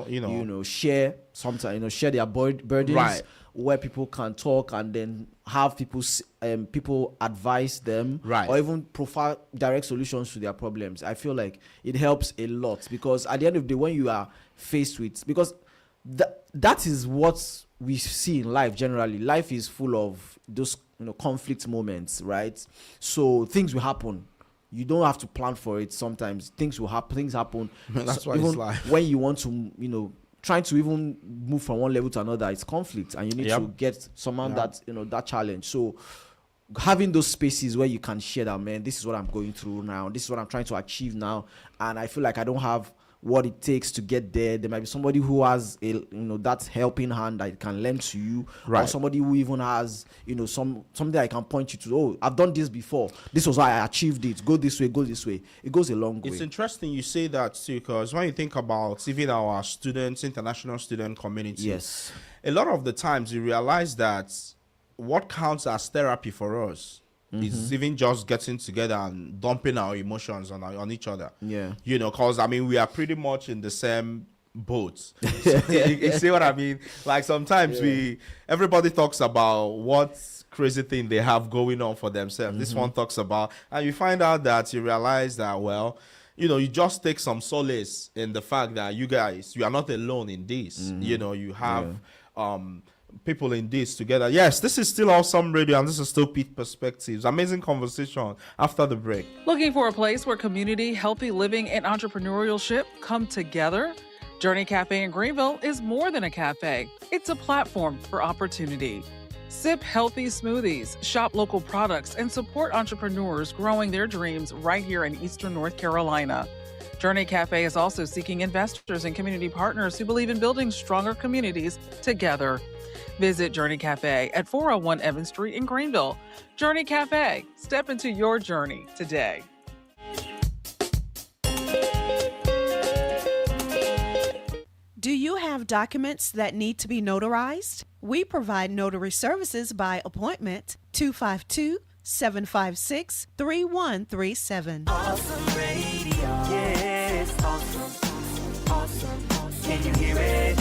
You know. share sometimes, share their burdens, Right. where people can talk and then have people advise them, Right. or even provide direct solutions to their problems. I feel like it helps a lot, because at the end of the day, when you are faced with, because that is what we see in life generally. Life is full of those conflict moments, right? So things will happen. You don't have to plan for it. Sometimes things will happen. Things happen. That's why even it's life. when you want to, trying to even move from one level to another, it's conflict, and you need Yep. to get someone Yep. that challenge. So having those spaces where you can share that, man, this is what I'm going through now. This is what I'm trying to achieve now, and I feel like I don't have what it takes to get there. There might be somebody who has that helping hand that can lend to you, or Right. somebody who even has something I can point you to. Oh, I've done this before. This was how I achieved it. Go this way. Go this way. It goes a long way. It's interesting you say that too, because when you think about even our students, international student community, Yes. a lot of the times you realize that what counts as therapy for us is even just getting together and dumping our emotions on each other. Yeah. Because I mean we are pretty much in the same boat. So, you see what I mean? Like sometimes everybody talks about what crazy thing they have going on for themselves. This one talks about, and you find out that you realize that, well, you just take some solace in the fact that you are not alone in this. You have people in this together. Yes, this is still Awesome Radio, and this is still Pitt Perspectives. Amazing conversation after the break. Looking for a place where community, healthy living, and entrepreneurship come together? Journey Cafe in Greenville is more than a cafe. It's a platform for opportunity. Sip healthy smoothies, shop local products, and support entrepreneurs growing their dreams right here in Eastern North Carolina. Journey Cafe is also seeking investors and community partners who believe in building stronger communities together. Visit Journey Cafe at 401 Evans Street in Greenville. Journey Cafe, step into your journey today. Do you have documents that need to be notarized? We provide notary services by appointment. 252-756-3137. Awesome radio. Yeah, it's awesome. Awesome. Can you hear it?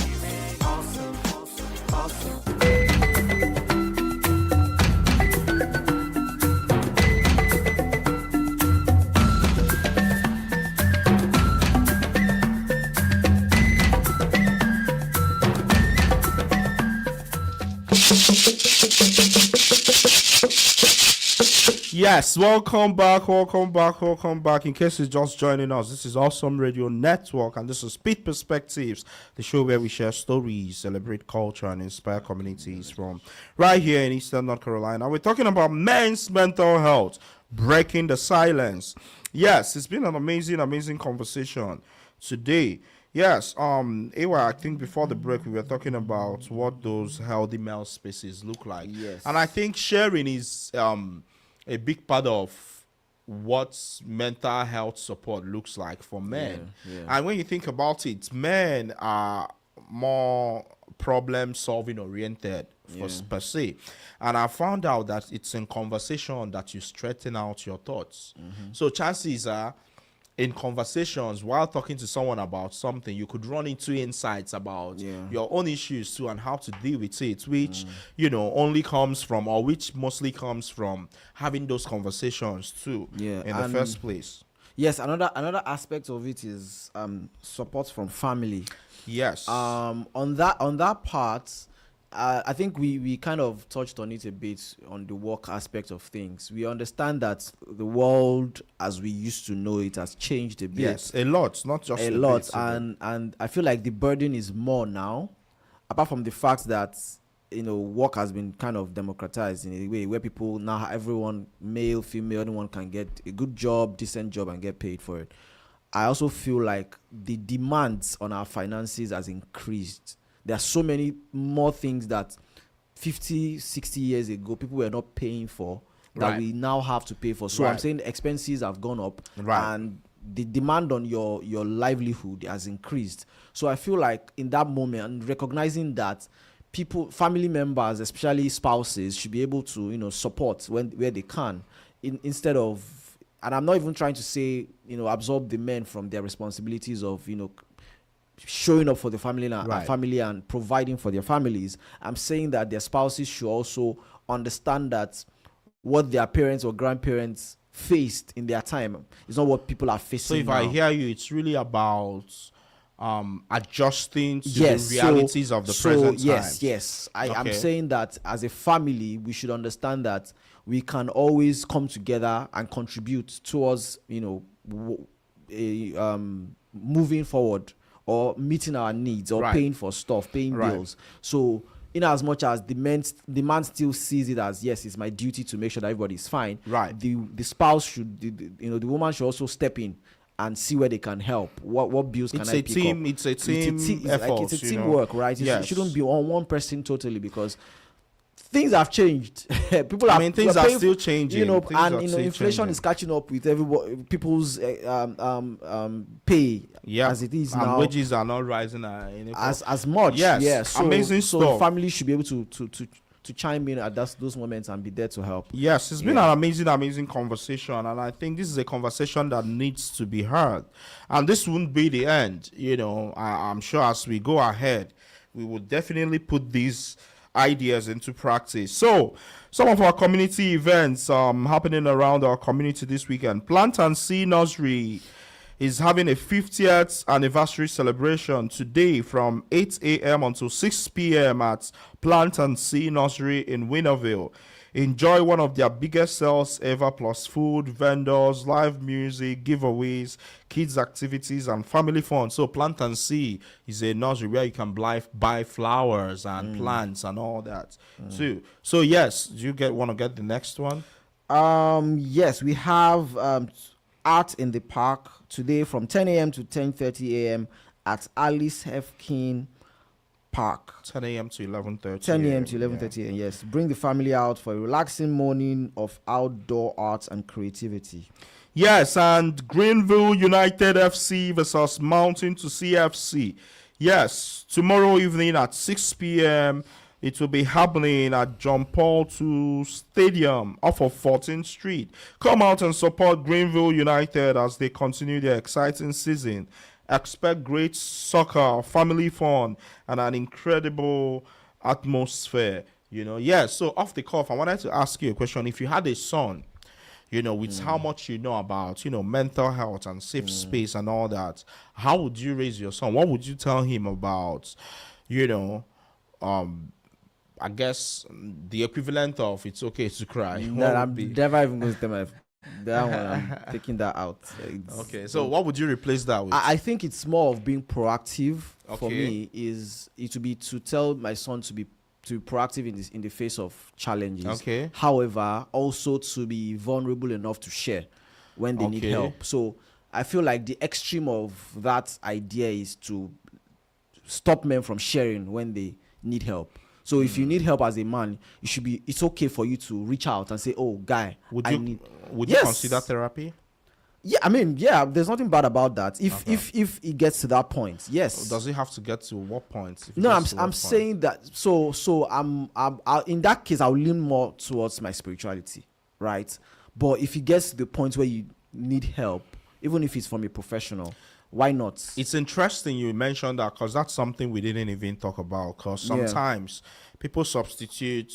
Awesome. Awesome. Yes, welcome back. In case you're just joining us, this is Awesome Radio Network, and this is Pitt Perspectives, the show where we share stories, celebrate culture, and inspire communities from right here in Eastern North Carolina. We're talking about men's mental health, breaking the silence. Yes, it's been an amazing conversation today. Yes, Ewa, I think before the break we were talking about what those healthy male spaces look like. Yes. And I think sharing is a big part of what mental health support looks like for men. And when you think about it, men are more problem solving oriented per se. And I found out that it's in conversation that you straighten out your thoughts. So chances are, in conversations while talking to someone about something, you could run into insights about your own issues too and how to deal with it, which only comes from, or which mostly comes from having those conversations too in the first place. Yes, another aspect of it is support from family. Yes. On that part, I think we kind of touched on it a bit on the work aspect of things. We understand that the world as we used to know it has changed a bit. Yes, a lot, not just a lot, and I feel like the burden is more now, apart from the fact that work has been kind of democratized in a way where people now, everyone, male, female, anyone can get a good job, decent job, and get paid for it. I also feel like the demands on our finances has increased. There are so many more things that 50, 60 years ago people were not paying for that we now have to pay for. So I'm saying expenses have gone up and the demand on your livelihood has increased. So I feel like in that moment, recognizing that people, family members, especially spouses, should be able to support where they can, instead of, and I'm not even trying to say absorb the men from their responsibilities of showing up for the family and providing for their families. I'm saying that their spouses should also understand that what their parents or grandparents faced in their time is not what people are facing. So if now. I hear you, it's really about adjusting to the realities of the present time. Yes. I'm saying that as a family, we should understand that we can always come together and contribute towards moving forward, or meeting our needs, or paying for stuff, paying bills. So in as much as the man still sees it as, yes, it's my duty to make sure that everybody is fine, the spouse should, the woman should also step in and see where they can help. What bills can I pick up? It's a team effort. It's a teamwork, right? Yes. It shouldn't be on one person totally, because things have changed. Things are still changing. You know, Things and are you know, still inflation changing. is catching up with everybody, people's pay as it is and now. wages are not rising as much. Yes. Yeah. So, Amazing so stuff. families should be able to chime in at those moments and be there to help. Yes, it's been an amazing conversation, and I think this is a conversation that needs to be heard. And this won't be the end. You know, I'm sure as we go ahead, we will definitely put these ideas into practice. So, some of our community events happening around our community this weekend. Plant and See Nursery is having a 50th anniversary celebration today from 8 a.m. until 6 p.m. at Plant and See Nursery in Winnerville. Enjoy one of their biggest sales ever, plus food, vendors, live music, giveaways, kids activities, and family fun. So Plant and See is a nursery where you can buy flowers and plants and all that too. So yes, do you want to get the next one? Yes, we have art in the park today from 10 a.m. to 10:30 a.m. at Alice Hefkin Park. 10 a.m. to 11:30. 10 a.m. to 11:30 a.m. Yes, bring the family out for a relaxing morning of outdoor arts and creativity. Yes, and Greenville United FC versus Mountain to CFC. Yes, tomorrow evening at 6 p.m. It will be happening at John Paul II Stadium off of 14th Street. Come out and support Greenville United as they continue their exciting season. Expect great soccer, family fun, and an incredible atmosphere. You know, yes. So off the cuff, I wanted to ask you a question. If you had a son, you know, with how much you know about, you know, mental health and safe space and all that, how would you raise your son? What would you tell him about, you know, I guess the equivalent of it's okay to cry? That I'm never even going to tell my that one. I'm taking that out. Okay, so what would you replace that with? I think it's more of being proactive. For Okay. me, is it to be to tell my son to be proactive in the face of challenges. Okay. However, also to be vulnerable enough to share when they need Okay. help. So I feel like the extreme of that idea is to stop men from sharing when they need help. So if you need help as a man, it's okay for you to reach out and say, "Oh, guy, Would I you need." Yes. consider therapy? Yeah, I mean, yeah, there's nothing bad about that. If it gets to that point, yes. Does it have to get to what point? If it No, gets to what I'm point? saying that. So I'll, in that case, I'll lean more towards my spirituality, right? But if it gets to the point where you need help, even if it's from a professional, why not? It's interesting you mentioned that, because that's something we didn't even talk about. Because sometimes people substitute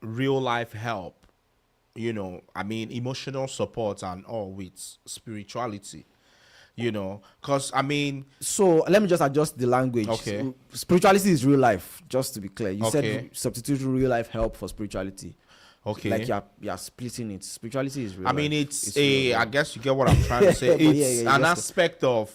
real life help, you know, I mean, emotional support and all with spirituality, you know, because I mean. So let me just adjust the language. Okay. Spirituality is real life, just to be clear. You Okay. said substitute real life help for spirituality. Okay. Like you're splitting it. Spirituality is real I mean, life. it's real I life. guess you get what I'm trying to say. But It's yeah, an just- aspect of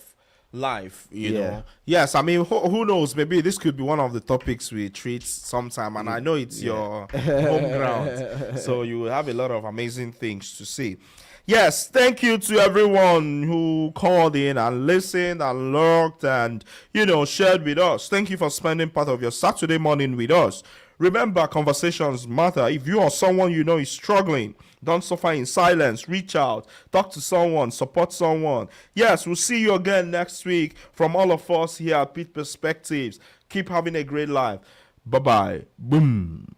life, you Yeah. know. Yes, I mean, who knows? Maybe this could be one of the topics we treat sometime, and I know it's your home ground, so you will have a lot of amazing things to see. Yes, thank you to everyone who called in and listened and lurked and, you know, shared with us. Thank you for spending part of your Saturday morning with us. Remember, conversations matter. If you or someone you know is struggling, don't suffer in silence. Reach out, talk to someone, support someone. Yes, we'll see you again next week. From all of us here at Pitt Perspectives, keep having a great life. Bye-bye. Boom.